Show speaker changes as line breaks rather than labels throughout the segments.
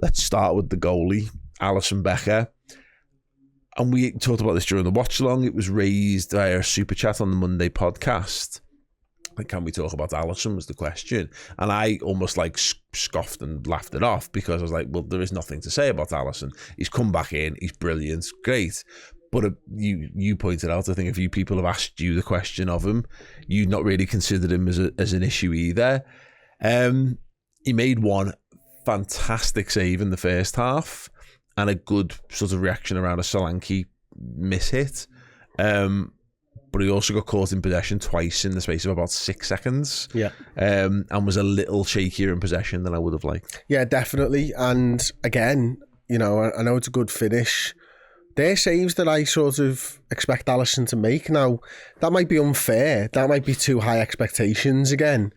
let's start with the goalie, Alisson Becker. And we talked about this during the watch along. It was raised via a super chat on the Monday podcast. Like, can we talk about Alisson was the question. And I almost like scoffed and laughed it off because I was like, well, there is nothing to say about Alisson. He's come back in. He's brilliant. Great. But you pointed out, I think a few people have asked you the question of him. You've not really considered him as an issue either. He made one fantastic save in the first half and a good sort of reaction around a Solanke miss hit. But he also got caught in possession twice in the space of about 6 seconds.
Yeah.
And was a little shakier in possession than I would have liked.
Yeah, definitely. And again, you know, I know it's a good finish. They're saves that I sort of expect Alisson to make. Now, that might be unfair. That might be too high expectations again.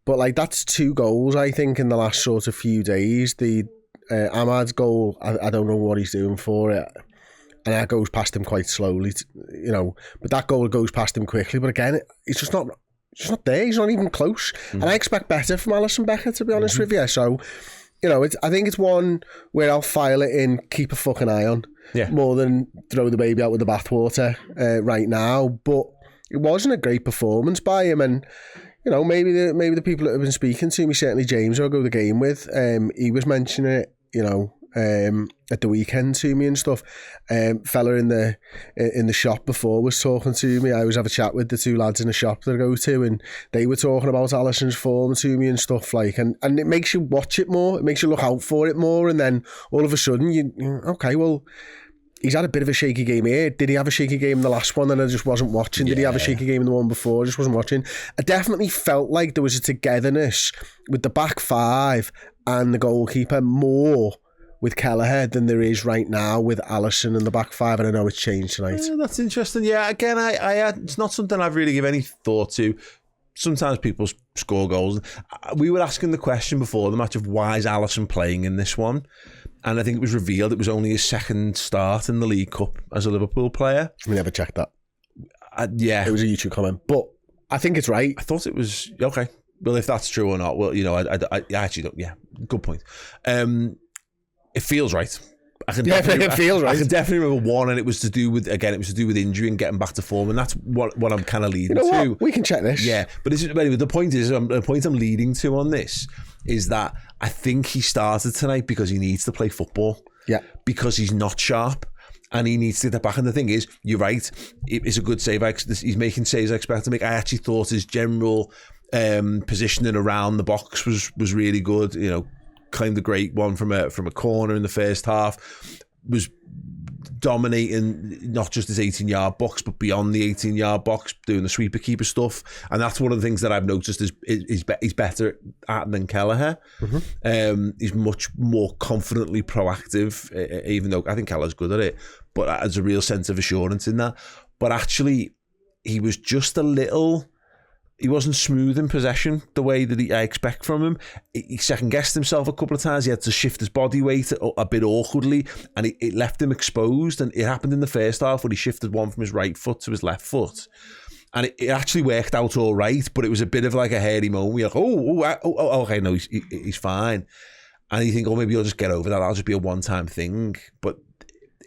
But like, that's 2 goals, I think, in the last sort of few days. The Ahmad's goal, I don't know what he's doing for it. And that goes past him quite slowly, you know. But that goal goes past him quickly. But again, it's just not there. He's not even close. And I expect better from Alisson Becker, to be honest with you. So, you know, I think it's one where I'll file it in, keep a fucking eye on, more than throw the baby out with the bathwater right now. But it wasn't a great performance by him. And, you know, maybe the people that have been speaking to me, certainly James, who I go to the game with, he was mentioning it, you know, at the weekend to me and stuff. Fella in the shop before was talking to me. I always have a chat with the 2 lads in the shop that I go to, and they were talking about Alisson's form to me and stuff like, and it makes you watch it more. It makes you look out for it more, and then all of a sudden okay, well, he's had a bit of a shaky game here. Did he have a shaky game in the last one and I just wasn't watching? Did he have a shaky game in the one before? I just wasn't watching. I definitely felt like there was a togetherness with the back 5 and the goalkeeper more with Kelleher than there is right now with Alisson in the back 5, and I know it's changed tonight.
Yeah, that's interesting. Yeah, again, I it's not something I've really given any thought to. Sometimes people score goals. We were asking the question before the match of why is Alisson playing in this one? And I think it was revealed it was only his 2nd start in the League Cup as a Liverpool player.
We never checked that.
Yeah.
It was a YouTube comment, but I think it's right.
I thought it was, okay. Well, if that's true or not, well, you know, I actually don't, good point. It feels right.
It feels right.
I can definitely remember one, and it was to do with injury and getting back to form, and that's what I'm kind of leading to.
What? We can check this.
Yeah, but anyway, the point I'm leading to on this is that I think he started tonight because he needs to play football.
Yeah.
Because he's not sharp. And he needs to get back. And the thing is, you're right, it's a good save. He's making saves I expect to make. I actually thought his general positioning around the box was really good. You know, claimed a great one from a corner in the first half, was dominating not just his 18-yard box but beyond the 18-yard box, doing the sweeper keeper stuff, and that's one of the things that I've noticed is he's better at than Kelleher. He's much more confidently proactive, even though I think Kelleher's good at it, but has a real sense of assurance in that. But actually he was just he wasn't smooth in possession the way that I expect from him. He second-guessed himself a couple of times. He had to shift his body weight a bit awkwardly, and it left him exposed. And it happened in the first half when he shifted one from his right foot to his left foot. And it actually worked out all right, but it was a bit of like a hairy moment. You're like, okay, no, he's fine. And you think, maybe he'll just get over that. That'll just be a one-time thing. But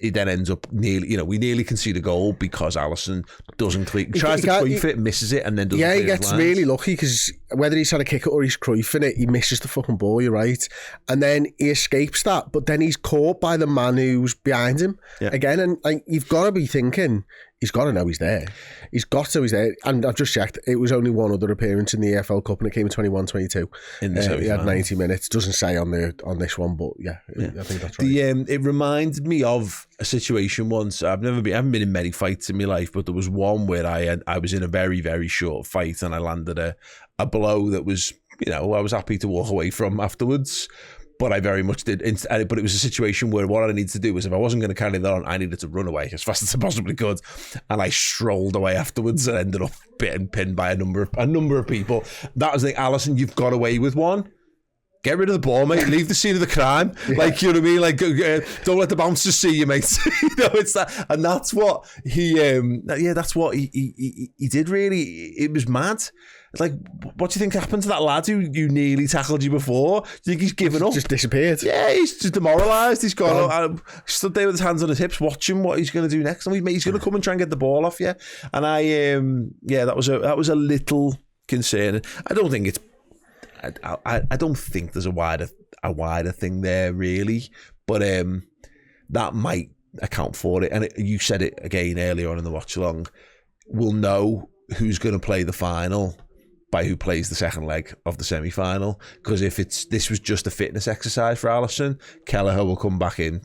he then ends up we nearly concede a goal because Alisson doesn't click. He tries to Cruyff it, misses it, and then doesn't.
Yeah, he gets really lucky because whether he's trying to kick it or he's Cruyffing it, he misses the fucking ball, you're right. And then he escapes that, but then he's caught by the man who's behind him again. And like, you've got to be thinking, he's got to know he's there. He's there. And I've just checked, it was only one other appearance in the EFL Cup and it came in 21-22. He had 90 minutes. Doesn't say on this one, but I think that's right.
It reminded me of a situation once. I haven't been in many fights in my life, but there was one where I was in a very, very short fight and I landed a blow that was, I was happy to walk away from afterwards. But I very much did. But it was a situation where what I needed to do was, if I wasn't going to carry that on, I needed to run away as fast as I possibly could. And I strolled away afterwards and ended up getting pinned by a number of people. That was the thing. Alisson, you've got away with one. get rid of the ball, mate. Leave the scene of the crime. Yeah. Like, you know what I mean? Like, don't let the bouncers see you, mate. It's that, and that's what he. That's what he did. Really, it was mad. Like, what do you think happened to that lad who nearly tackled you before? Do you think he's given up? Just disappeared. Yeah, he's just demoralised. He's gone. Stood there with his hands on his hips, watching what he's going to do next. And he's going to come and try and get the ball off you. And that was a little concerning. I don't think it's. I don't think there's a wider thing there really, but that might account for it. And you said it again earlier on in the watch along. We'll know who's going to play the final by who plays the second leg of the semi-final. Because if this was just a fitness exercise for Alisson, Kelleher will come back in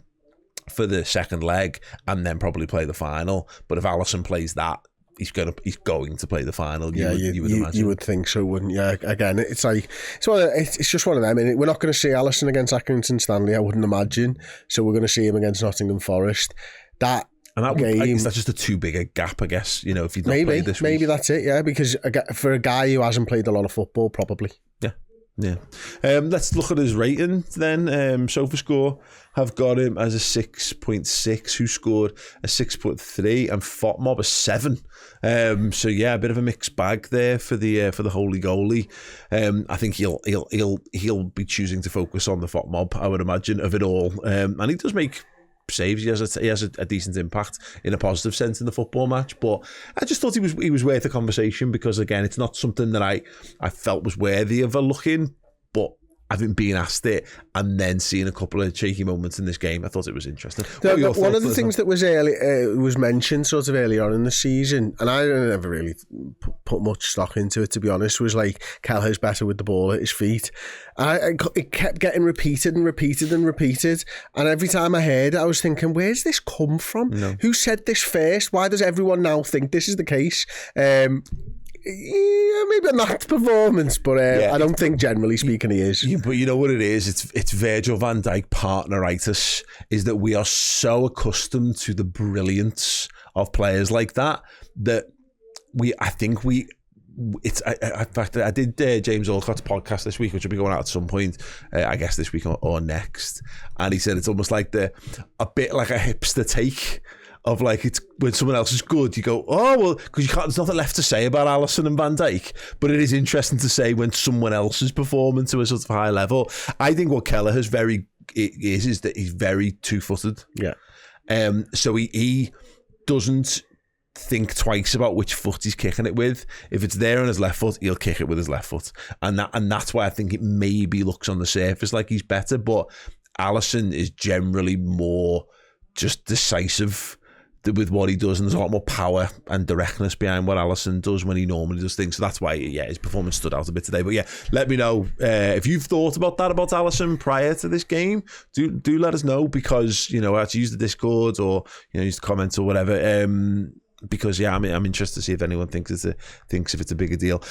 for the second leg and then probably play the final. But if Alisson plays that, he's going to play the final. You would imagine. You would think so, wouldn't you? Again, it's just one of them. We're not going to see Alisson against Accrington Stanley, I wouldn't imagine. So we're going to see him against Nottingham Forest. That game, that's just a too big a gap, I guess. You know, if you'd not played this week. Maybe that's it. Yeah, because for a guy who hasn't played a lot of football, probably. Yeah. Let's look at his rating then. SofaScore have got him as a 6.6, who scored a 6.3, and FOTMob a 7. So yeah, a bit of a mixed bag there for the holy goalie. I think he'll be choosing to focus on the FOTMob, I would imagine, of it all. And he does make saves. He has a decent impact in a positive sense in the football match, but I just thought he was worth a conversation because, again, it's not something that I felt was worthy of a look in, but having been asked it and then seeing a couple of cheeky moments in this game, I thought it was interesting. One of the things that was mentioned sort of early on in the season, and I never really put much stock into it, to be honest, was like Kelleher's better with the ball at his feet. It kept getting repeated and repeated and repeated, and every time I heard it, I was thinking, where's this come from? No. Who said this first? Why does everyone now think this is the case? Yeah, maybe a knocked performance, but I don't think, generally speaking, he is. But you know what it is? It's Virgil van Dijk partneritis, is that we are so accustomed to the brilliance of players like that in fact, I did James Olcott's podcast this week, which will be going out at some point, I guess this week or next, and he said it's almost like a bit like a hipster take of like, it's when someone else is good, you go, oh well, because there's nothing left to say about Alisson and Van Dijk, but it is interesting to say when someone else is performing to a sort of high level. I think what Kelleher is that he's very two-footed. Yeah. So he doesn't think twice about which foot he's kicking it with. If it's there on his left foot, he'll kick it with his left foot, and that's why I think it maybe looks on the surface like he's better. But Alisson is generally more just decisive with what he does, and there's a lot more power and directness behind what Alisson does when he normally does things. So that's why, his performance stood out a bit today. But yeah, let me know if you've thought about Alisson prior to this game. Do let us know, because actually use the Discord or use the comments or whatever. Because I'm interested to see if anyone thinks if it's a bigger deal.